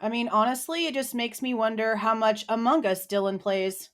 I mean, honestly, it just makes me wonder how much Among Us Dylan plays.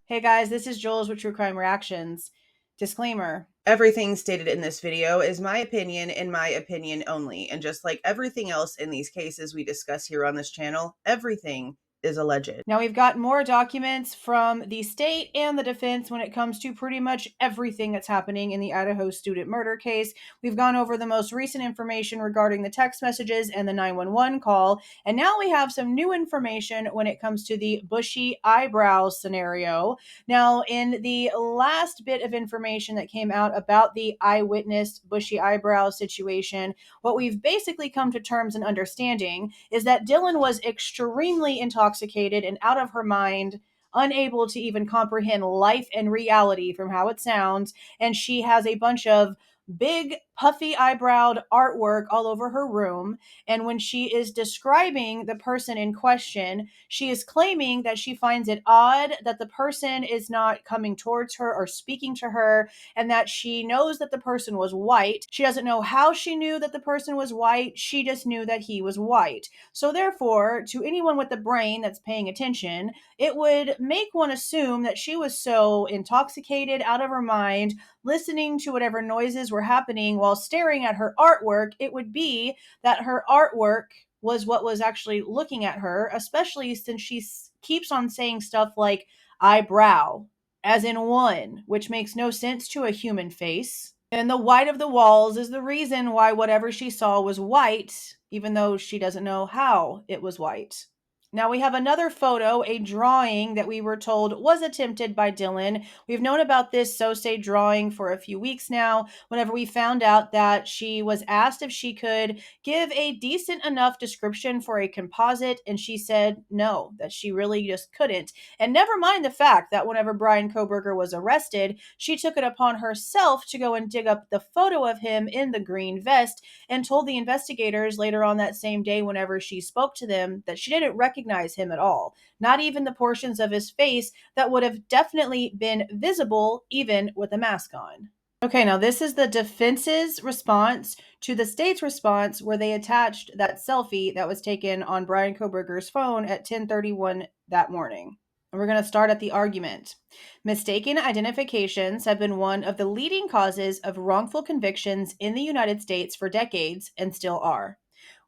Hey guys, this is Jules with True Crime Reactions. Disclaimer. Everything stated in this video is my opinion and my opinion only. And just like everything else in these cases we discuss here on this channel, everything is alleged. Now, we've got more documents from the state and the defense when it comes to pretty much everything that's happening in the Idaho student murder case. We've gone over the most recent information regarding the text messages and the 911 call. And now we have some new information when it comes to the bushy eyebrows scenario. Now, in the last bit of information that came out about the eyewitness bushy eyebrows situation, what we've basically come to terms and understanding is that Dylan was extremely intoxicated and out of her mind, unable to even comprehend life and reality from how it sounds, and she has a bunch of big puffy eyebrowed artwork all over her room. And when she is describing the person in question, she is claiming that she finds it odd that the person is not coming towards her or speaking to her, and that she knows that the person was white. She doesn't know how she knew that the person was white. She just knew that he was white. So therefore, to anyone with the brain that's paying attention, it would make one assume that she was so intoxicated, out of her mind, listening to whatever noises were happening while staring at her artwork, it would be that her artwork was what was actually looking at her, especially since she keeps on saying stuff like eyebrow, as in one, which makes no sense to a human face. And the white of the walls is the reason why whatever she saw was white, even though she doesn't know how it was white. Now we have another photo, a drawing that we were told was attempted by Dylan. We've known about this so-say drawing for a few weeks now, whenever we found out that she was asked if she could give a decent enough description for a composite, and she said no, that she really just couldn't. And never mind the fact that whenever Bryan Kohberger was arrested, she took it upon herself to go and dig up the photo of him in the green vest and told the investigators later on that same day whenever she spoke to them that she didn't recognize him at all, not even the portions of his face that would have definitely been visible even with a mask on. Okay, now this is the defense's response to the state's response, where they attached that selfie that was taken on Bryan Kohberger's phone at 10:31 that morning. And we're going to start at the argument. Mistaken identifications have been one of the leading causes of wrongful convictions in the United States for decades and still are.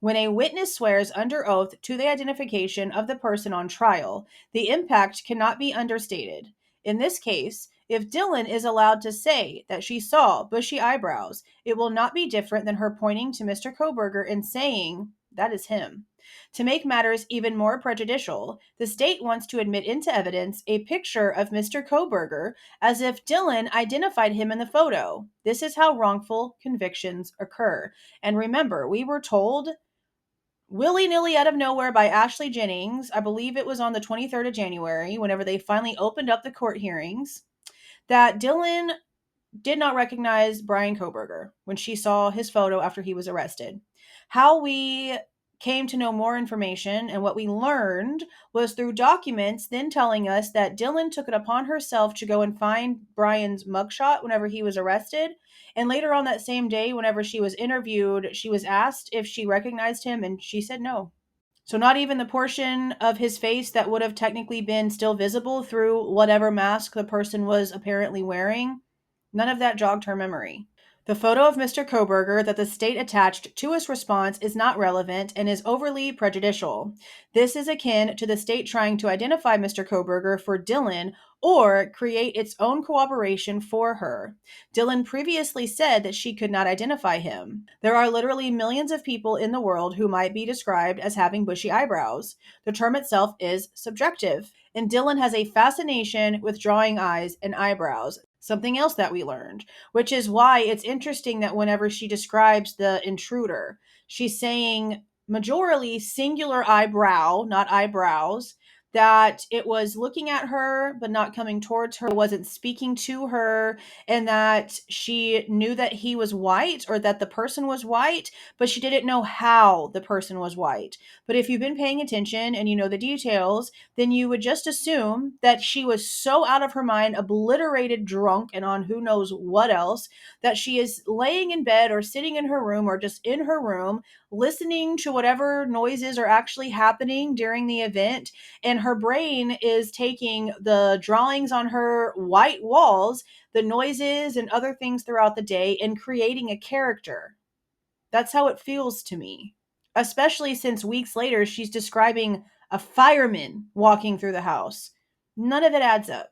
When a witness swears under oath to the identification of the person on trial, the impact cannot be understated. In this case, if Dylan is allowed to say that she saw bushy eyebrows, it will not be different than her pointing to Mr. Kohberger and saying, "That is him." To make matters even more prejudicial, the state wants to admit into evidence a picture of Mr. Kohberger as if Dylan identified him in the photo. This is how wrongful convictions occur. And remember, we were told willy-nilly out of nowhere by Ashley Jennings, I believe it was on the 23rd of January, whenever they finally opened up the court hearings, that Dylan did not recognize Bryan Kohberger when she saw his photo after he was arrested. How we came to know more information and what we learned was through documents then telling us that Dylan took it upon herself to go and find Bryan's mugshot whenever he was arrested. And later on that same day, whenever she was interviewed, she was asked if she recognized him, and she said no. So not even the portion of his face that would have technically been still visible through whatever mask the person was apparently wearing, none of that jogged her memory. The photo of Mr. Kohberger that the state attached to his response is not relevant and is overly prejudicial. This is akin to the state trying to identify Mr. Kohberger for Dylan or create its own cooperation for her. Dylan previously said that she could not identify him. There are literally millions of people in the world who might be described as having bushy eyebrows. The term itself is subjective, and Dylan has a fascination with drawing eyes and eyebrows. Something else that we learned, which is why it's interesting that whenever she describes the intruder, she's saying majorly singular eyebrow, not eyebrows, that it was looking at her but not coming towards her, wasn't speaking to her, and that she knew that he was white or that the person was white, but she didn't know how the person was white. But if you've been paying attention and you know the details, then you would just assume that she was so out of her mind, obliterated, drunk, and on who knows what else, that she is laying in bed or sitting in her room or just in her room listening to whatever noises are actually happening during the event, and her brain is taking the drawings on her white walls, the noises and other things throughout the day, and creating a character. That's how it feels to me. Especially since weeks later she's describing a fireman walking through the house. None of it adds up.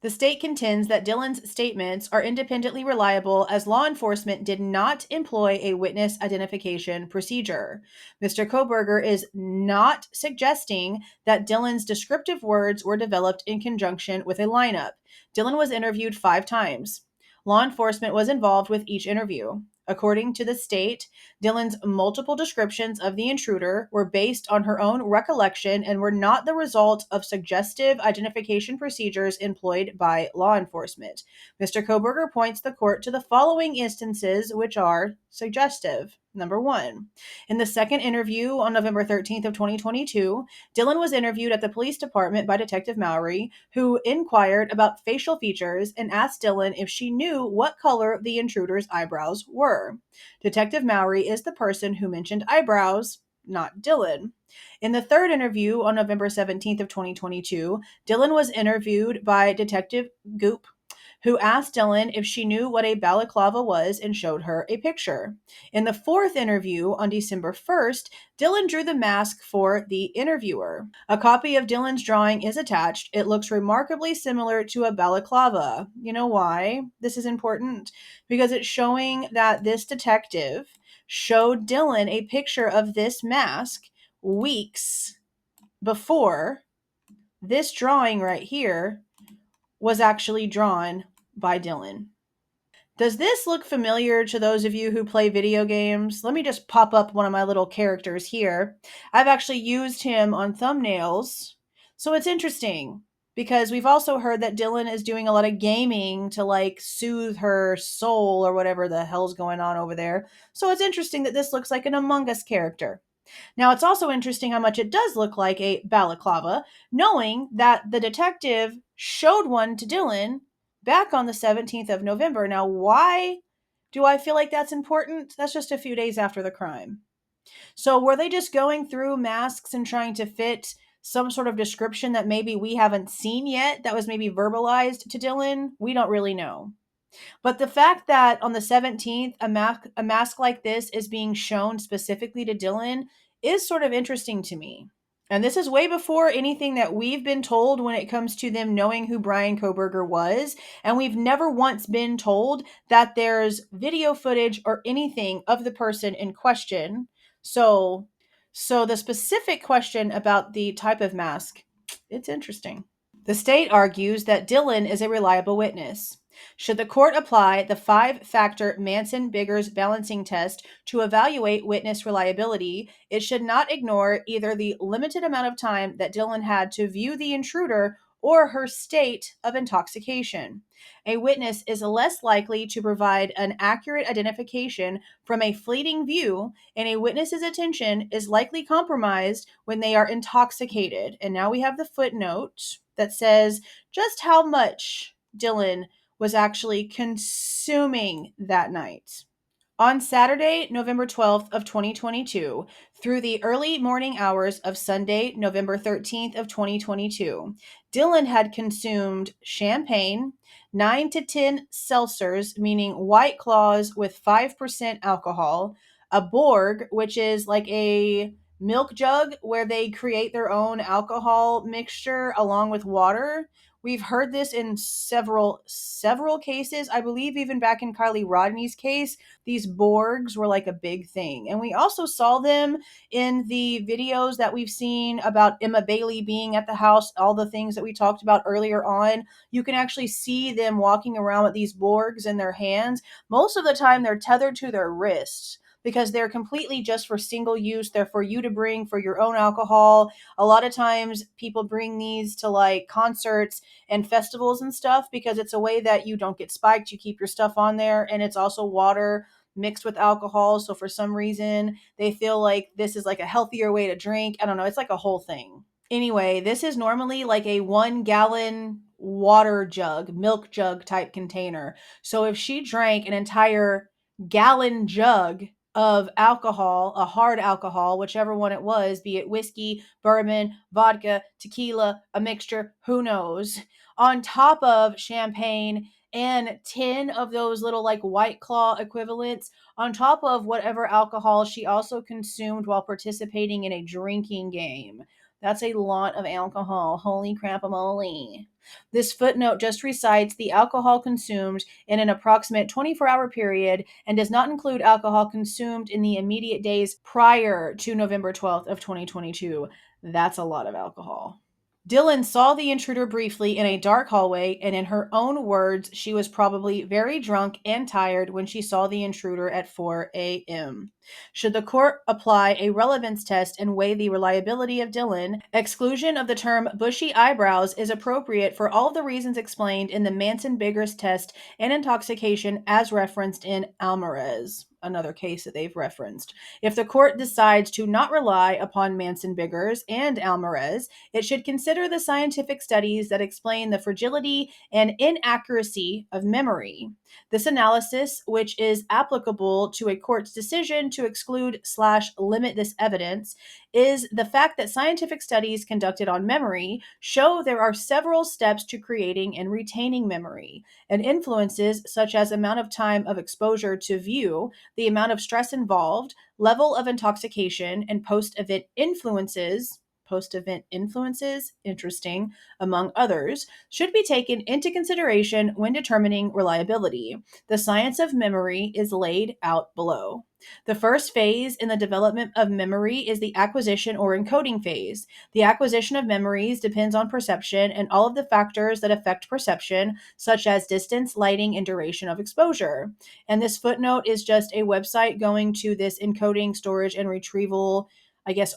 The state contends that Dylan's statements are independently reliable as law enforcement did not employ a witness identification procedure. Mr. Kohberger is not suggesting that Dylan's descriptive words were developed in conjunction with a lineup. Dylan was interviewed 5 times. Law enforcement was involved with each interview. According to the state, Dylan's multiple descriptions of the intruder were based on her own recollection and were not the result of suggestive identification procedures employed by law enforcement. Mr. Kohberger points the court to the following instances which are suggestive. Number 1. In the second interview on November 13th of 2022, Dylan was interviewed at the police department by Detective Mowry, who inquired about facial features and asked Dylan if she knew what color the intruder's eyebrows were. Detective Mowry is the person who mentioned eyebrows, not Dylan. In the third interview on November 17th of 2022, Dylan was interviewed by Detective Goop, who asked Dylan if she knew what a balaclava was and showed her a picture. In the fourth interview on December 1st, Dylan drew the mask for the interviewer. A copy of Dylan's drawing is attached. It looks remarkably similar to a balaclava. You know why this is important? Because it's showing that this detective showed Dylan a picture of this mask weeks before this drawing right here was actually drawn by Dylan. Does this look familiar to those of you who play video games? Let me just pop up one of my little characters here. I've actually used him on thumbnails. So it's interesting because we've also heard that Dylan is doing a lot of gaming to like soothe her soul or whatever the hell's going on over there. So it's interesting that this looks like an Among Us character. Now, it's also interesting how much it does look like a balaclava, knowing that the detective showed one to Dylan back on the 17th of November. Now, why do I feel like that's important? That's just a few days after the crime. So, were they just going through masks and trying to fit some sort of description that maybe we haven't seen yet that was maybe verbalized to Dylan? We don't really know. But the fact that on the 17th, a mask like this is being shown specifically to Dylan is sort of interesting to me. And this is way before anything that we've been told when it comes to them knowing who Bryan Kohberger was. And we've never once been told that there's video footage or anything of the person in question. So the specific question about the type of mask, it's interesting. The state argues that Dylan is a reliable witness. Should the court apply the 5-factor Manson-Biggers balancing test to evaluate witness reliability, it should not ignore either the limited amount of time that Dylan had to view the intruder or her state of intoxication. A witness is less likely to provide an accurate identification from a fleeting view, and a witness's attention is likely compromised when they are intoxicated. And now we have the footnote that says just how much Dylan was actually consuming that night. On Saturday, November 12th of 2022, through the early morning hours of Sunday, November 13th of 2022, Dylan had consumed champagne, 9 to 10 seltzers, meaning White Claws with 5% alcohol, a Borg, which is like a milk jug where they create their own alcohol mixture along with water. We've heard this in several cases. I believe even back in Kylie Rodney's case, these Borgs were like a big thing. And we also saw them in the videos that we've seen about Emma Bailey being at the house, all the things that we talked about earlier on. You can actually see them walking around with these Borgs in their hands. Most of the time, they're tethered to their wrists. because they're completely just for single use. They're for you to bring for your own alcohol. A lot of times people bring these to like concerts and festivals and stuff because it's a way that you don't get spiked. You keep your stuff on there, and it's also water mixed with alcohol. So for some reason, they feel like this is like a healthier way to drink. I don't know. It's like a whole thing. Anyway, this is normally like a 1 gallon water jug, milk jug type container. So if she drank an entire gallon jug of alcohol, a hard alcohol, whichever one it was, be it whiskey, bourbon, vodka, tequila, a mixture, who knows, on top of champagne and 10 of those little like White Claw equivalents, on top of whatever alcohol she also consumed while participating in a drinking game. That's a lot of alcohol. Holy crap-a-moly. This footnote just recites the alcohol consumed in an approximate 24-hour period and does not include alcohol consumed in the immediate days prior to November 12th of 2022. That's a lot of alcohol. Dylan saw the intruder briefly in a dark hallway, and in her own words, she was probably very drunk and tired when she saw the intruder at 4 a.m. Should the court apply a relevance test and weigh the reliability of Dylan, exclusion of the term bushy eyebrows is appropriate for all of the reasons explained in the Manson-Biggers test and intoxication as referenced in Alvarez, another case that they've referenced. If the court decides to not rely upon Manson-Biggers and Alvarez, it should consider the scientific studies that explain the fragility and inaccuracy of memory. This analysis, which is applicable to a court's decision to exclude/limit this evidence, is the fact that scientific studies conducted on memory show there are several steps to creating and retaining memory, and influences such as amount of time of exposure to view, the amount of stress involved, level of intoxication, and post-event influences, interesting, among others, should be taken into consideration when determining reliability. The science of memory is laid out below. The first phase in the development of memory is the acquisition or encoding phase. The acquisition of memories depends on perception and all of the factors that affect perception, such as distance, lighting, and duration of exposure. And this footnote is just a website going to this encoding, storage, and retrieval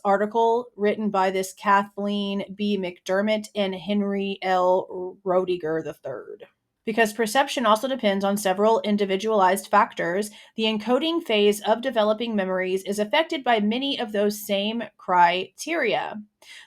article written by this Kathleen B. McDermott and Henry L. Roediger III. Because perception also depends on several individualized factors, the encoding phase of developing memories is affected by many of those same criteria.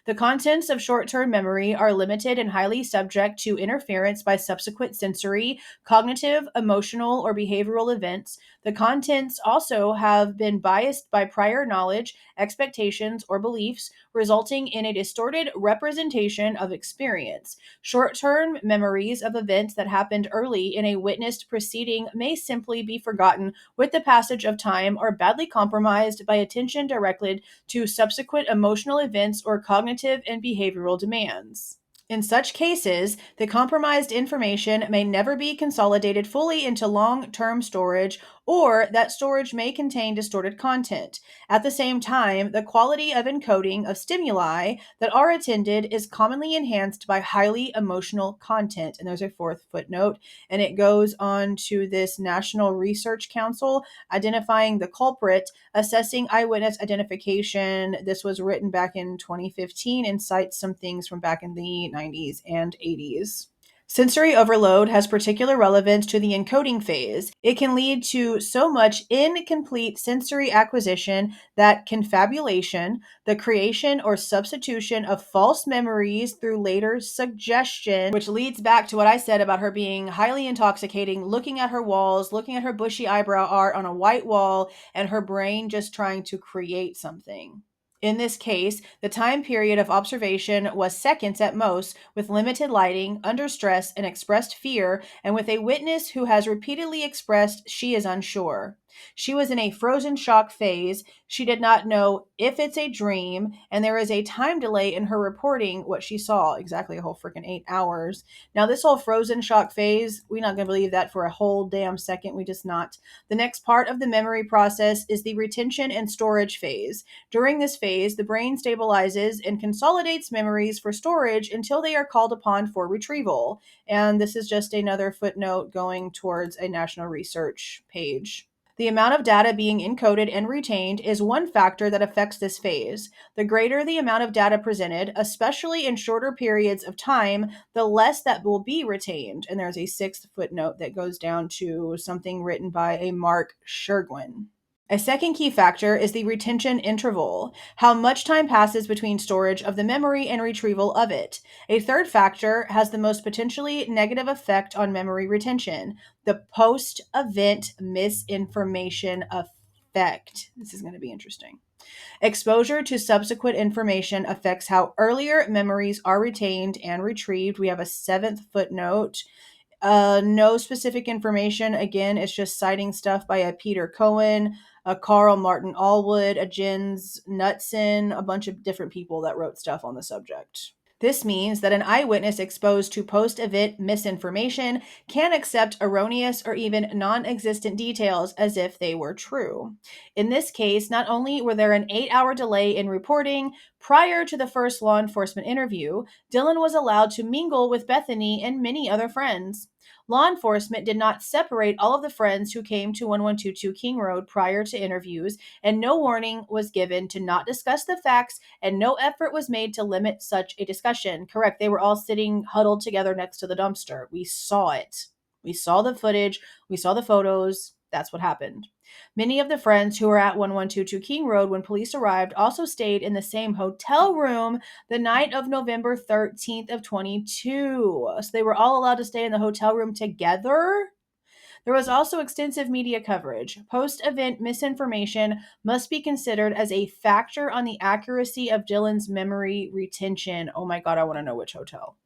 The contents of short-term memory are limited and highly subject to interference by subsequent sensory, cognitive, emotional, or behavioral events. The contents also have been biased by prior knowledge, expectations, or beliefs, resulting in a distorted representation of experience. Short-term memories of events that happened early in a witnessed proceeding may simply be forgotten with the passage of time or badly compromised by attention directed to subsequent emotional events or cognitive and behavioral demands. In such cases, the compromised information may never be consolidated fully into long-term storage, or that storage may contain distorted content. At the same time, the quality of encoding of stimuli that are attended is commonly enhanced by highly emotional content. And there's a fourth footnote, and it goes on to this National Research Council identifying the culprit, assessing eyewitness identification. This was written back in 2015 and cites some things from back in the 90s and 80s. Sensory overload has particular relevance to the encoding phase. It can lead to so much incomplete sensory acquisition that confabulation, the creation or substitution of false memories through later suggestion, which leads back to what I said about her being highly intoxicating, looking at her walls, looking at her bushy eyebrow art on a white wall, and her brain just trying to create something. In this case, the time period of observation was seconds at most, with limited lighting, under stress, and expressed fear, and with a witness who has repeatedly expressed she is unsure. She was in a frozen shock phase. She did not know if it's a dream, and there is a time delay in her reporting what she saw, exactly a whole freaking 8 hours. Now, this whole frozen shock phase, we're not going to believe that for a whole damn second. We just not. The next part of the memory process is the retention and storage phase. During this phase, the brain stabilizes and consolidates memories for storage until they are called upon for retrieval. And this is just another footnote going towards a national research page. The amount of data being encoded and retained is one factor that affects this phase. The greater the amount of data presented, especially in shorter periods of time, the less that will be retained. And there's a sixth footnote that goes down to something written by a Mark Shergwin. A second key factor is the retention interval, how much time passes between storage of the memory and retrieval of it. A third factor has the most potentially negative effect on memory retention, the post-event misinformation effect. This is going to be interesting. Exposure to subsequent information affects how earlier memories are retained and retrieved. We have a seventh footnote. No specific information. Again, it's just citing stuff by a Peter Cohen, a Carl Martin Allwood, a Jens Knutson, a bunch of different people that wrote stuff on the subject. This means that an eyewitness exposed to post-event misinformation can accept erroneous or even non-existent details as if they were true. In this case, not only were there an 8-hour delay in reporting, prior to the first law enforcement interview, Dylan was allowed to mingle with Bethany and many other friends. Law enforcement did not separate all of the friends who came to 1122 King Road prior to interviews, and no warning was given to not discuss the facts, and no effort was made to limit such a discussion. Correct, they were all sitting huddled together next to the dumpster. We saw it. We saw the footage. We saw the photos. That's what happened. Many of the friends who were at 1122 King Road when police arrived also stayed in the same hotel room the night of November 13th of 22. So they were all allowed to stay in the hotel room together. There was also extensive media coverage. Post-event misinformation must be considered as a factor on the accuracy of Dylan's memory retention. Oh my God, I want to know which hotel.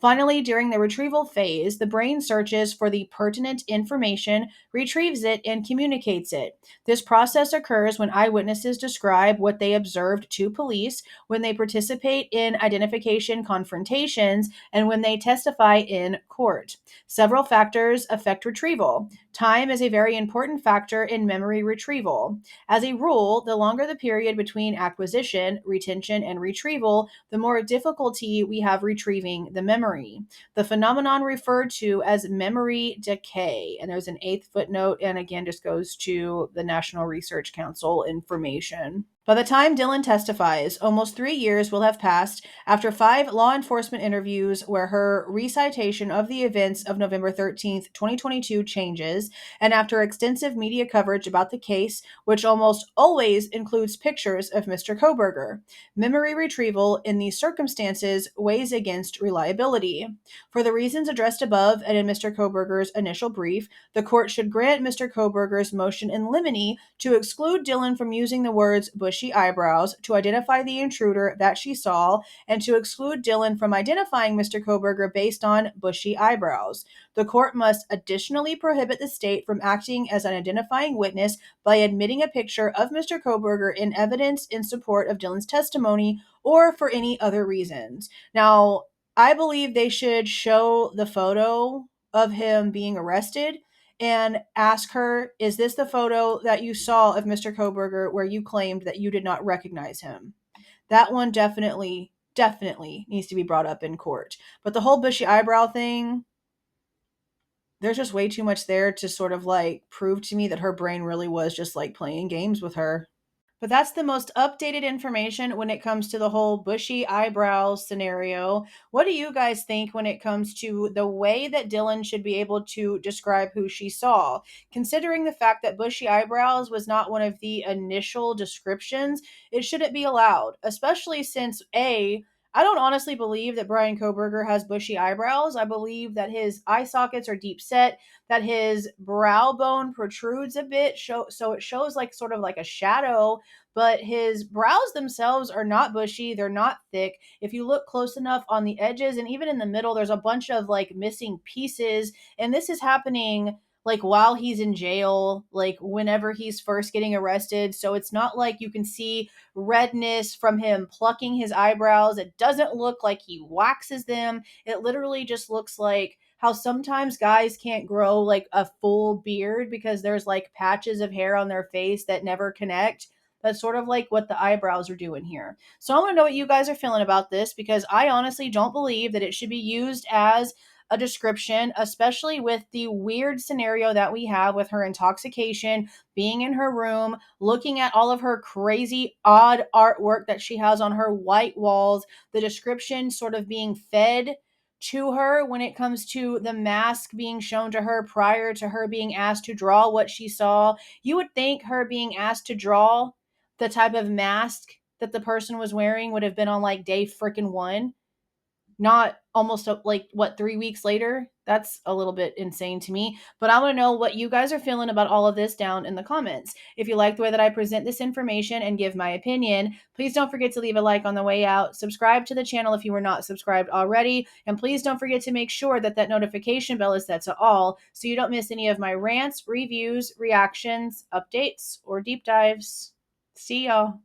Finally, during the retrieval phase, the brain searches for the pertinent information, retrieves it, and communicates it. This process occurs when eyewitnesses describe what they observed to police, when they participate in identification confrontations, and when they testify in court. Several factors affect retrieval. Time is a very important factor in memory retrieval. As a rule, the longer the period between acquisition, retention, and retrieval, the more difficulty we have retrieving the memory. The phenomenon referred to as memory decay. And there's an eighth footnote, and again, just goes to the National Research Council information. By the time Dylan testifies, almost 3 years will have passed after 5 law enforcement interviews where her recitation of the events of November 13th, 2022 changes, and after extensive media coverage about the case, which almost always includes pictures of Mr. Kohberger. Memory retrieval in these circumstances weighs against reliability. For the reasons addressed above and in Mr. Kohberger's initial brief, the court should grant Mr. Kohberger's motion in limine to exclude Dylan from using the words bushy eyebrows to identify the intruder that she saw, and to exclude Dylan from identifying Mr. Kohberger based on bushy eyebrows. The court must additionally prohibit the state from acting as an identifying witness by admitting a picture of Mr. Kohberger in evidence in support of Dylan's testimony or for any other reasons. Now, I believe they should show the photo of him being arrested and ask her, is this the photo that you saw of Mr. Kohberger where you claimed that you did not recognize him? That one definitely needs to be brought up in court. But the whole bushy eyebrow thing, there's just way too much there to sort of like prove to me that her brain really was just like playing games with her. But that's the most updated information when it comes to the whole bushy eyebrows scenario. What do you guys think when it comes to the way that Dylan should be able to describe who she saw? Considering the fact that bushy eyebrows was not one of the initial descriptions, it shouldn't be allowed, especially since I don't honestly believe that Bryan Kohberger has bushy eyebrows. I believe that his eye sockets are deep set, that his brow bone protrudes a bit, so it shows like sort of like a shadow, but his brows themselves are not bushy, they're not thick. If you look close enough on the edges and even in the middle, there's a bunch of like missing pieces, and this is happening like while he's in jail, like whenever he's first getting arrested. So it's not like you can see redness from him plucking his eyebrows. It doesn't look like he waxes them. It literally just looks like how sometimes guys can't grow like a full beard because there's like patches of hair on their face that never connect. That's sort of like what the eyebrows are doing here. So I want to know what you guys are feeling about this, because I honestly don't believe that it should be used as a description, especially with the weird scenario that we have with her intoxication, being in her room, looking at all of her crazy, odd artwork that she has on her white walls, the description sort of being fed to her when it comes to the mask being shown to her prior to her being asked to draw what she saw. You would think her being asked to draw the type of mask that the person was wearing would have been on like day freaking one, not almost like what 3 weeks later. That's a little bit insane to me, but I want to know what you guys are feeling about all of this down in the comments. If you like the way that I present this information and give my opinion, please don't forget to leave a like on the way out, subscribe to the channel if you were not subscribed already, and please don't forget to make sure that that notification bell is set to all so you don't miss any of my rants, reviews, reactions, updates, or deep dives. See y'all.